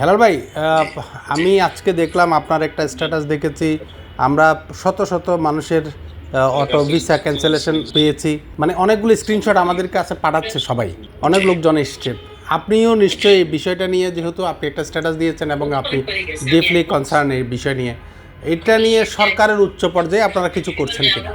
হেলাল ভাই, আমি আজকে দেখলাম আপনার একটা স্ট্যাটাস দেখেছি। আমরা শত শত মানুষের অটো ভিসা ক্যান্সেলেশন পেয়েছি, মানে অনেকগুলো স্ক্রিনশট আমাদের কাছে পাঠাচ্ছে সবাই, অনেক লোকজন এসছে। আপনিও নিশ্চয়ই এই বিষয়টা নিয়ে, যেহেতু আপনি একটা স্ট্যাটাস দিয়েছেন এবং আপনি ডিপলি কনসার্ন এই বিষয় নিয়ে, এটা নিয়ে সরকারের উচ্চ পর্যায়ে আপনারা কিছু করছেন কিনা?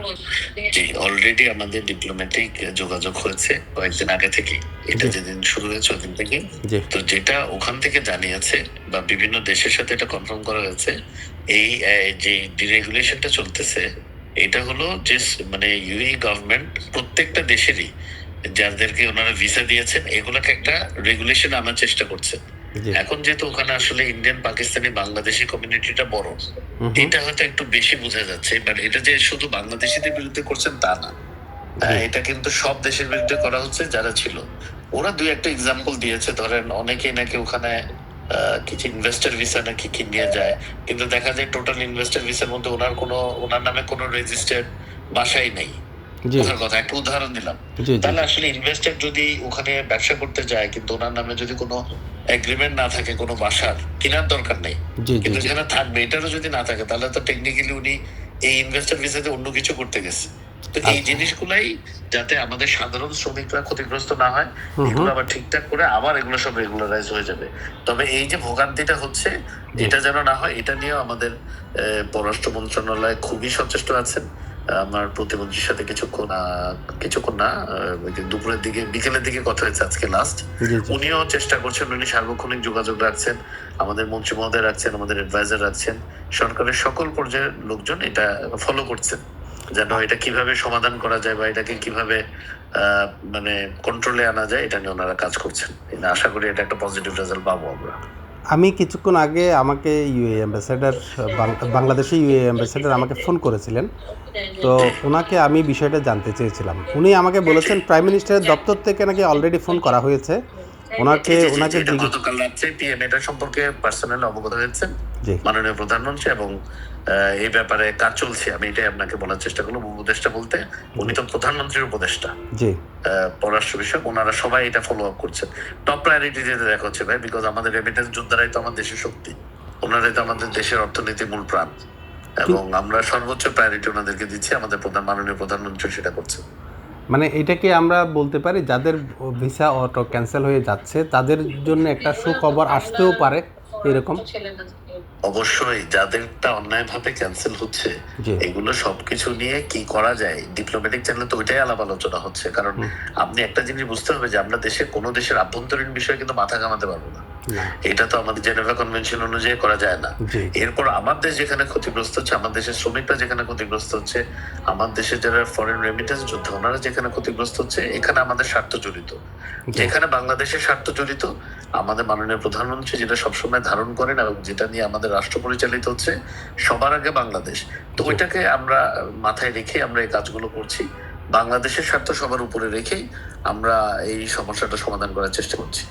জি, অলরেডি আমাদের ডিপ্লোম্যাটিক যোগাযোগ হয়েছে কয়েকদিন আগে থেকে। এটা জি যেদিন শুরু হয়েছে ওদিন থেকে। জি তো যেটা ওখান থেকে জানিয়েছে বা বিভিন্ন দেশের সাথে এটা কনফার্ম করা হয়েছে, এই যে ডিরেগুলেশনটা চলতেছে, এটা হলো যে মানে ইউএই গভর্নমেন্ট প্রত্যেকটা দেশেরই যাদেরকে ওনারা ভিসা দিয়েছেন এগুলোকে একটা রেগুলেশন আনার চেষ্টা করছে। জি এখন যেহেতু ওখানে আসলে ইন্ডিয়ান পাকিস্তানি বাংলাদেশি কমিউনিটিটা বড়, এটা হয়তো একটু বেশি বোঝা যাচ্ছে, বাট এটা যে শুধু বাংলাদেশিদের বিরুদ্ধে করছেন তা না। জি এটা কিন্তু সব দেশের বিরুদ্ধে করা হচ্ছে যারা ছিল। ওরা দুই একটা এক্সাম্পল দিয়েছে, ধরেন অনেকেই নাকি ওখানে কিছু ইনভেস্টর ভিসা নাকি কি নিয়ে যায়, কিন্তু দেখা যায় টোটাল ইনভেস্টর ভিসার মধ্যে ওনার নামে কোনো রেজিস্টার্ড বাসাই নেই। জি ওখানে কথা একটা উদাহরণ দিলাম। জি জি তাহলে আসলে ইনভেস্টর যদি ওখানে ব্যবসা করতে যায় কিন্তু ওনার নামে যদি কোনো এগ্রিমেন্ট না থাকে, কোনো বাসার কেনার দরকার নেই, জি জি কিন্তু জি যেখানে থাকবে এটারও যদি না থাকে, তাহলে তো টেকনিক্যালি উনি এই ইনভেস্টর ভিসাতে অন্য কিছু করতে গেছে। তো এই আচ্ছা। জিনিসগুলাই যাতে আমাদের সাধারণ শ্রমিকরা ক্ষতিগ্রস্ত না হয়, হুম এগুলো হুম আবার ঠিকঠাক করে আবার এগুলো সব রেগুলারাইজ হয়ে যাবে। তবে এই যে ভোগান্তিটা হচ্ছে, জি এটা যেন না হয়, এটা নিয়েও আমাদের পররাষ্ট্র মন্ত্রণালয় খুবই সচেষ্ট আছেন। আমার প্রতিমন্ত্রীর সাথে কিছুক্ষণ না, ওই যে দুপুরের দিকে বিকেলের দিকে কথা হয়েছে আজকে লাস্ট। জি জি উনিও চেষ্টা করছেন, উনি সার্বক্ষণিক যোগাযোগ রাখছেন, আমাদের মন্ত্রী মহোদয় রাখছেন, আমাদের অ্যাডভাইজার রাখছেন, সরকারের সকল পর্যায়ের লোকজন এটা ফলো করছেন, যেন এটা কিভাবে সমাধান করা যায় বা এটাকে কিভাবে আহ মানে কন্ট্রোলে আনা যায়, এটা নিয়ে ওনারা কাজ করছেন। আশা করি এটা একটা পজিটিভ রেজাল্ট পাবো আমরা। আমি কিছুক্ষণ আগে আমাকে UAE ambassador, Bangladeshi UAE ambassador আমাকে ফোন করেছিলেন। তো ওনাকে আমি বিষয়টা জানতে চেয়েছিলাম। উনি আমাকে বলেছেন প্রাইম মিনিস্টারের দপ্তর থেকে নাকি অলরেডি ফোন করা হয়েছে। ওনাকে জি জি জি, ওনাকে এটা জিজ্ঞেস। গতকাল রাত্রে পিএম এটা সম্পর্কে পার্সোনালি অবগত হয়েছেন জি মাননীয় প্রধানমন্ত্রী, এবং এই ব্যাপারে কাজ চলছে। আমি এটাই আপনাকে বলার চেষ্টা করলাম। উপদেষ্টা বলতে উনি তো প্রধানমন্ত্রীর উপদেষ্টা, জি পররাষ্ট্র বিষয়ক, ওনারা সবাই এটা ফলো আপ করছেন। টপ প্রায়োরিটি যেটা দেখা হচ্ছে ভাই, বিকজ আমাদের রেমিটেন্স যোদ্ধারাই তো আমাদের দেশের শক্তি, ওনারাই তো আমাদের দেশের অর্থনীতির মূল প্রাণ, এবং কিন- আমরা সর্বোচ্চ প্রায়োরিটি ওনাদেরকে দিচ্ছি। আমাদের মাননীয় প্রধানমন্ত্রী সেটা করছেন। মানে এটা কি আমরা বলতে পারি যাদের ভিসা অটো ক্যান্সেল হয়ে যাচ্ছে তাদের জন্য একটা সুখবর আসতেও পারে এরকম? অবশ্যই যাদেরটা অন্যায় ভাবে ক্যান্সেল হচ্ছে, জি এগুলো সবকিছু নিয়ে কি করা যায় ডিপ্লোম্যাটিক চ্যানেলে তো ওইটাই আলাপ আলোচনা হচ্ছে। কারণ হুম, আপনি একটা জিনিস বুঝতে হবে যে আমরা কোনো দেশের আভ্যন্তরীণ বিষয়ে কিন্তু মাথা ঘামাতে পারবো না। না এটা তো আমাদের জেনেভা কনভেনশন অনুযায়ী করা যায় না। জি জি এরপর আমার দেশ যেখানে ক্ষতিগ্রস্ত হচ্ছে, আমার দেশের শ্রমিকরা যেখানে ক্ষতিগ্রস্ত হচ্ছে, আমার দেশের যারা ফরেন রেমিটেন্স যোদ্ধা ওনারা যেখানে ক্ষতিগ্রস্ত হচ্ছে, এখানে আমাদের স্বার্থ জড়িত। জি যেখানে বাংলাদেশের স্বার্থ জড়িত, আমাদের মাননীয় প্রধানমন্ত্রী যেটা সবসময় ধারণ করেন এবং যেটা নিয়ে আমাদের রাষ্ট্র পরিচালিত হচ্ছে, সবার আগে বাংলাদেশ। তো জি ওইটাকে আমরা মাথায় রেখে আমরা এই কাজগুলো করছি। বাংলাদেশের স্বার্থ সবার উপরে রেখেই আমরা এই সমস্যাটা সমাধান করার চেষ্টা করছি।